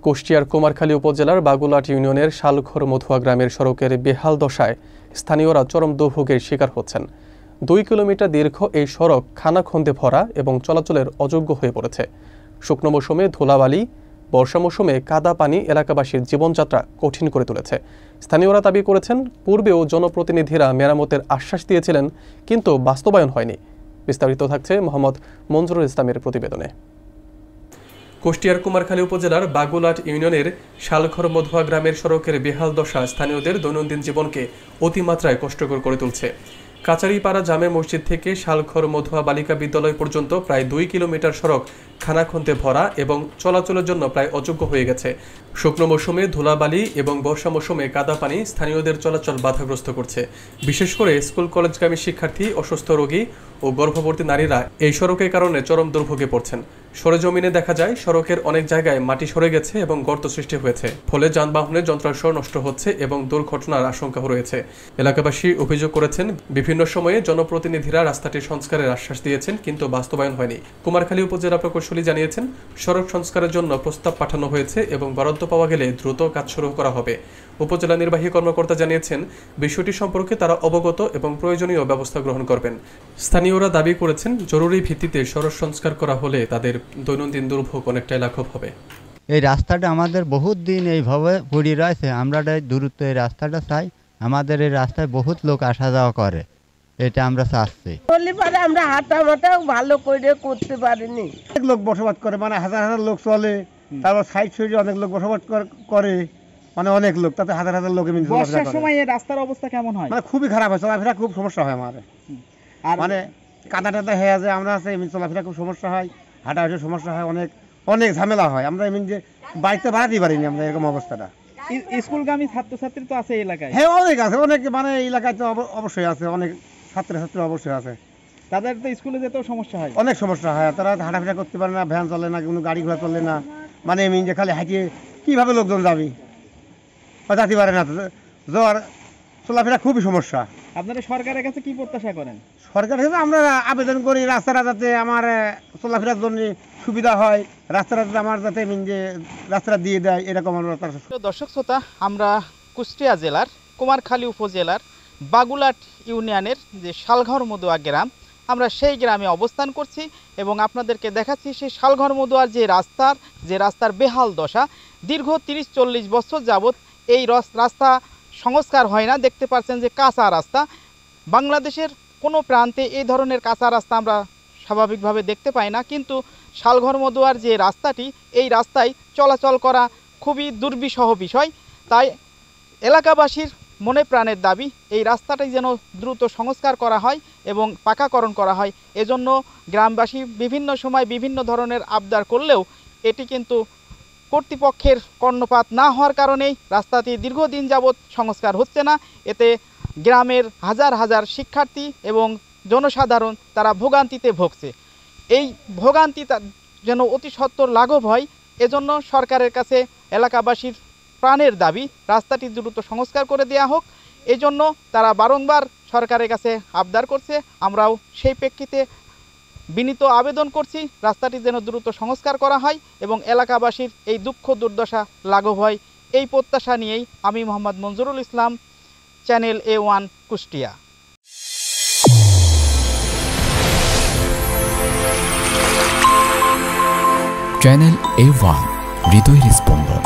কুষ্টিয়ার কুমারখালী উপজেলার বাগুলাট ইউনিয়নের শালঘর মধুয়া গ্রামের সড়কের বেহাল দশায় স্থানীয়রা চরম দুর্ভোগের শিকার হচ্ছেন। 2 কিলোমিটার দীর্ঘ এই সড়ক খানাখন্দে ভরা এবং চলাচলের অযোগ্য হয়ে পড়েছে। শুকনো মৌসুমে ধুলাবালি, বর্ষা মৌসুমে কাদা পানি এলাকাবাসীর জীবনযাত্রা কঠিন করে তুলেছে। স্থানীয়রা দাবি করেছেন, পূর্বেও জনপ্রতিনিধিরা মেরামতের আশ্বাস দিয়েছিলেন, কিন্তু বাস্তবায়ন হয়নি। বিস্তারিত থাকছে মোহাম্মদ মঞ্জুরুল ইসলামের প্রতিবেদনে। কুষ্টিয়ার কুমারখালী উপজেলার বাগুলাট ইউনিয়নের শালঘর মধুয়া গ্রামের সড়কের বেহাল দশা স্থানীয়দের দৈনন্দিন জীবনকে অতিমাত্রায় কষ্টকর করে তুলছে। কাচারিপাড়া জামে মসজিদ থেকে শালঘর মধুয়া বালিকা বিদ্যালয় পর্যন্ত প্রায় 2 কিলোমিটার সড়ক খানাখন্দে ভরা এবং চলাচলের জন্য প্রায় অযোগ্য হয়ে গেছে। শুকনো মৌসুমে ধুলাবালি এবং বর্ষা মৌসুমে কাদা পানি স্থানীয়দের চলাচল বাধাগ্রস্ত করছে। বিশেষ করে স্কুল কলেজগামী শিক্ষার্থী, অসুস্থ রোগী ও গর্ভবতী নারীরা এই সড়কের কারণে চরম দুর্ভোগে পড়ছেন। সরেজমিনে দেখা যায়, সড়কের অনেক জায়গায় মাটি সরে গেছে এবং গর্ত সৃষ্টি হয়েছে, ফলে যানবাহনের যন্ত্রাংশ নষ্ট হচ্ছে এবং দুর্ঘটনার আশঙ্কা রয়েছে। এলাকাবাসী অভিযোগ করেছেন, বিভিন্ন সময়ে জনপ্রতিনিধিরা রাস্তাটি সংস্কারের আশ্বাস দিয়েছেন, কিন্তু বাস্তবায়ন হয়নি। কুমারখালী উপজেলা প্রকৌশলী জানিয়েছেন, সড়ক সংস্কারের জন্য প্রস্তাব পাঠানো হয়েছে এবং বরাদ্দ পাওয়া গেলে দ্রুত কাজ শুরু করা হবে। উপজেলা নির্বাহী কর্মকর্তা জানিয়েছেন, বিষয়টি সম্পর্কে তারা অবগত এবং প্রয়োজনীয় ব্যবস্থা গ্রহণ করবেন। স্থানীয়রা দাবি করেছেন, জরুরি ভিত্তিতে সড়ক সংস্কার করা হলে তাদের দৈনন্দিন দুর্ভোগ অনেকটাই লাঘব হবে। এই রাস্তাটা আমাদের বহুত দিন এইভাবে পড়ে রয়েছে, আমরা দ্রুত এই রাস্তাটা চাই। আমাদের এই রাস্তায় বহুত লোক আসা যাওয়া করে, এটা আমরা চাচ্ছি। আমরা হাঁটামাটাও ভালো করে করতে পারিনি। অনেক লোক বসবাস করে, মানে হাজার হাজার লোক চলে, তারপর সাইড সাইডে অনেক লোক বসবাস করে, মানে অনেক লোক, তাতে হাজার হাজার লোক। বর্ষার সময় এই রাস্তার অবস্থা কেমন হয়? মানে খুবই খারাপ হয়, চলাফেরা খুব সমস্যা হয় আমার। আর মানে কাদা টাদা হয়ে যায়, আমরা আছে এমনি চলাফেরা খুব সমস্যা হয়, হাঁটাহাঁটির সমস্যা হয়, অনেক অনেক ঝামেলা হয়। আমরা এমনি যে বাড়িতে ভাড়াতেই পারিনি আমরা এরকম অবস্থাটা। স্কুলগামী ছাত্রছাত্রী তো আছে এলাকায়? হ্যাঁ, অনেক আছে, অনেক, মানে এলাকায় তো অবশ্যই আছে, অনেক ছাত্রছাত্রী অবশ্যই আছে। তাদের তো স্কুলে যেতেও সমস্যা হয়, অনেক সমস্যা হয়। তারা হাঁটাফেরা করতে পারে না, ভ্যান চলে না, কোনো গাড়ি ঘোড়া চলে না, মানে এমনি যে খালি হাঁটিয়ে কীভাবে লোকজন যাবি, যাতে পারে না, জ্বর, চলাফেরা খুবই সমস্যা। আপনারা সরকারের কাছে কি প্রত্যাশা করেন? সরকারের কাছে আমরা আবেদন করি, রাস্তাটা যাতে আমার চলাফেরার জন্য সুবিধা হয়, রাস্তাটা যাতে আমার যাতে যে রাস্তাটা দিয়ে দেয়, এরকম আমরা। দর্শক শ্রোতা, আমরা কুষ্টিয়া জেলার কুমারখালী উপজেলার বাগুলাট ইউনিয়নের যে শালঘর মধুয়া গ্রাম, আমরা সেই গ্রামে অবস্থান করছি এবং আপনাদেরকে দেখাচ্ছি সেই শালঘর মধুয়ার যে রাস্তার বেহাল দশা। দীর্ঘ 30-40 বছর যাবৎ এই রাস্তা সংস্কার হয় না। দেখতে পাচ্ছেন যে কাঁচা রাস্তা। বাংলাদেশের কোনো প্রান্তে এই ধরনের কাঁচা রাস্তা আমরা স্বাভাবিকভাবে দেখতে পাই না, কিন্তু শালঘর মধুয়ার যে রাস্তাটি, এই রাস্তায় চলাচল করা খুবই দুর্বিষহ বিষয়। তাই এলাকাবাসীর মনে প্রাণের দাবি, এই রাস্তাটি যেন দ্রুত সংস্কার করা হয় এবং পাকাকরণ করা হয়। এজন্য গ্রামবাসী বিভিন্ন সময় বিভিন্ন ধরনের আবদার করলেও এটি কিন্তু কর্তৃপক্ষের কর্ণপাত না হওয়ার কারণেই রাস্তাটি দীর্ঘদিন যাবৎ সংস্কার হচ্ছে না। এতে গ্রামের হাজার হাজার শিক্ষার্থী এবং জনসাধারণ তারা ভোগান্তিতে ভুগছে। এই ভোগান্তি যেন অতি সত্বর লাঘব হয়, এজন্য সরকারের কাছে এলাকাবাসীর প্রাণের দাবি, রাস্তাটি দ্রুত সংস্কার করে দেওয়া হোক। এজন্য তারা বারংবার সরকারের কাছে আবদার করছে। আমরাও সেই প্রেক্ষিতে বিনীত আবেদন করছি, রাস্তাটি যেন দ্রুত সংস্কার করা হয় এবং এলাকাবাসীর এই দুঃখ দুর্দশা লাঘব হয়। এই প্রত্যাশা নিয়েই আমি Mohammad Manjurul Islam, channel A1 Kushtia. Channel A1, হৃদয়ের স্পন্দন।